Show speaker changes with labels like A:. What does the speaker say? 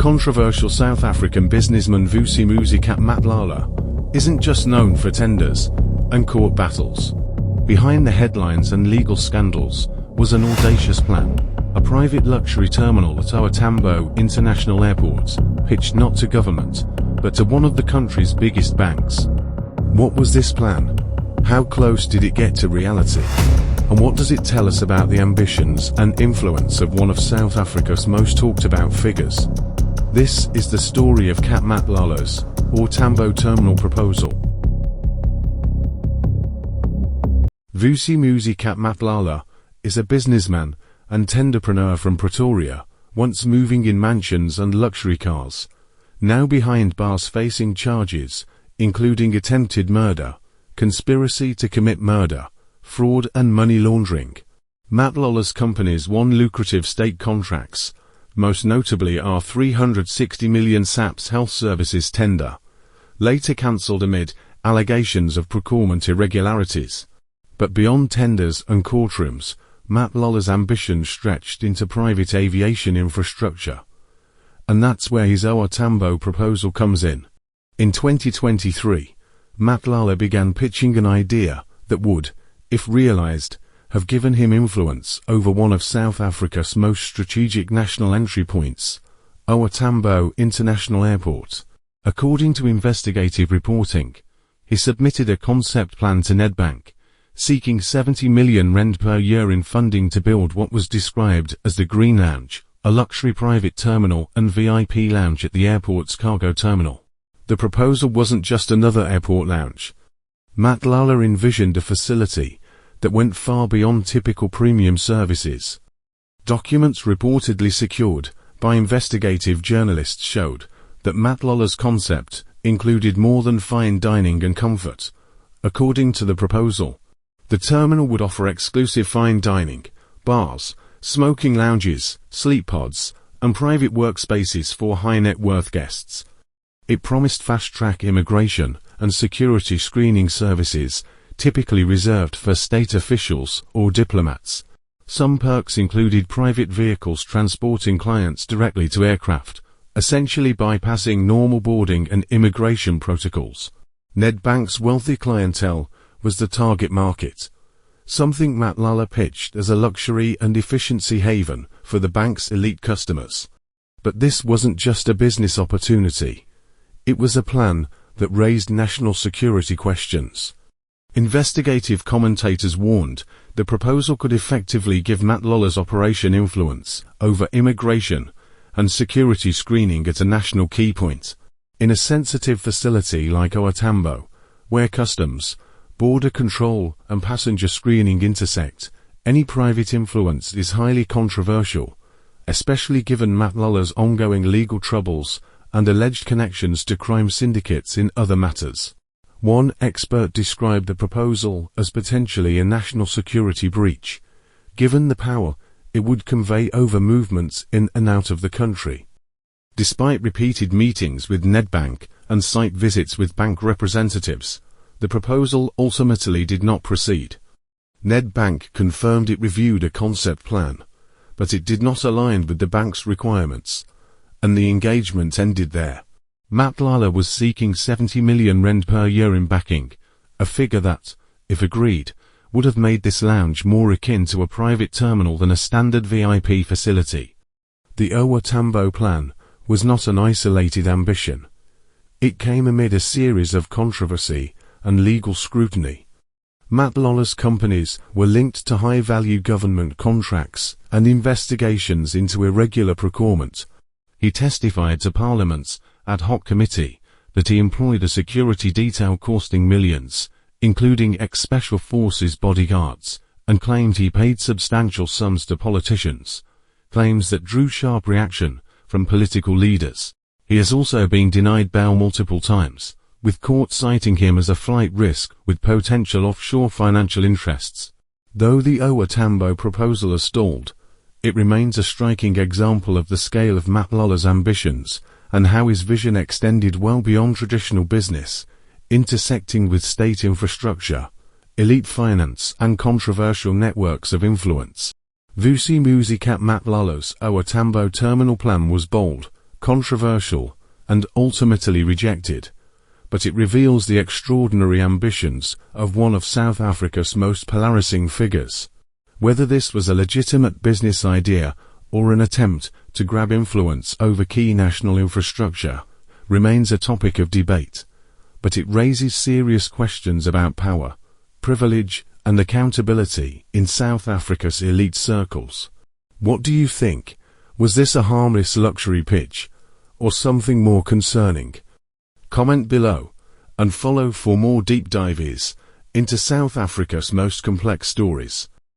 A: controversial South African businessman Vusimuzi Cat Matlala isn't just known for tenders and court battles. Behind the headlines and legal scandals was an audacious plan, a private luxury terminal at OR Tambo International Airport, pitched not to government, but to one of the country's biggest banks. What was this plan? How close did it get to reality? And what does it tell us about the ambitions and influence of one of South Africa's most talked about figures? This is the story of Cat Matlala's OR Tambo terminal proposal. Vusimuzi Cat Matlala is a businessman and tenderpreneur from Pretoria, once moving in mansions and luxury cars, now behind bars facing charges, including attempted murder, conspiracy to commit murder, fraud and money laundering. Matlala's companies won lucrative state contracts, most notably our 360 million SAPS Health Services tender, later cancelled amid allegations of procurement irregularities. But beyond tenders and courtrooms, Matlala's ambition stretched into private aviation infrastructure. And that's where his OR Tambo proposal comes in. In 2023, Matlala began pitching an idea that would, if realized, have given him influence over one of South Africa's most strategic national entry points, OR Tambo International Airport. According to investigative reporting, he submitted a concept plan to Nedbank, seeking 70 million rand per year in funding to build what was described as the Green Lounge, a luxury private terminal and VIP lounge at the airport's cargo terminal. The proposal wasn't just another airport lounge. Matlala envisioned a facility that went far beyond typical premium services. Documents reportedly secured by investigative journalists showed that Matlala's concept included more than fine dining and comfort. According to the proposal, the terminal would offer exclusive fine dining, bars, smoking lounges, sleep pods, and private workspaces for high-net-worth guests. It promised fast-track immigration and security screening services, typically reserved for state officials or diplomats. Some perks included private vehicles transporting clients directly to aircraft, essentially bypassing normal boarding and immigration protocols. Nedbank's wealthy clientele was the target market, something Matlala pitched as a luxury and efficiency haven for the bank's elite customers. But this wasn't just a business opportunity. It was a plan that raised national security questions. Investigative commentators warned the proposal could effectively give Matlala's operation influence over immigration and security screening at a national key point. In a sensitive facility like OR Tambo, where customs, border control and passenger screening intersect, any private influence is highly controversial, especially given Matlala's ongoing legal troubles and alleged connections to crime syndicates in other matters. One expert described the proposal as potentially a national security breach, given the power it would convey over movements in and out of the country. Despite repeated meetings with Nedbank and site visits with bank representatives, the proposal ultimately did not proceed. Nedbank confirmed it reviewed a concept plan, but it did not align with the bank's requirements, and the engagement ended there. Matlala was seeking 70 million rand per year in backing, a figure that, if agreed, would have made this lounge more akin to a private terminal than a standard VIP facility. The OR Tambo plan was not an isolated ambition. It came amid a series of controversy and legal scrutiny. Matlala's companies were linked to high-value government contracts and investigations into irregular procurement. He testified to Parliament's ad hoc committee that he employed a security detail costing millions, including ex-special forces bodyguards, and claimed he paid substantial sums to politicians, claims that drew sharp reaction from political leaders. He has also been denied bail multiple times, with courts citing him as a flight risk with potential offshore financial interests. Though the OR Tambo proposal has stalled, it remains a striking example of the scale of Matlala's ambitions and how his vision extended well beyond traditional business, intersecting with state infrastructure, elite finance and controversial networks of influence. Vusimuzi Cat Matlala's OR Tambo terminal plan was bold, controversial, and ultimately rejected, but it reveals the extraordinary ambitions of one of South Africa's most polarizing figures. Whether this was a legitimate business idea or an attempt to grab influence over key national infrastructure remains a topic of debate, but it raises serious questions about power, privilege, and accountability in South Africa's elite circles. What do you think? Was this a harmless luxury pitch, or something more concerning? Comment below, and follow for more deep dives into South Africa's most complex stories.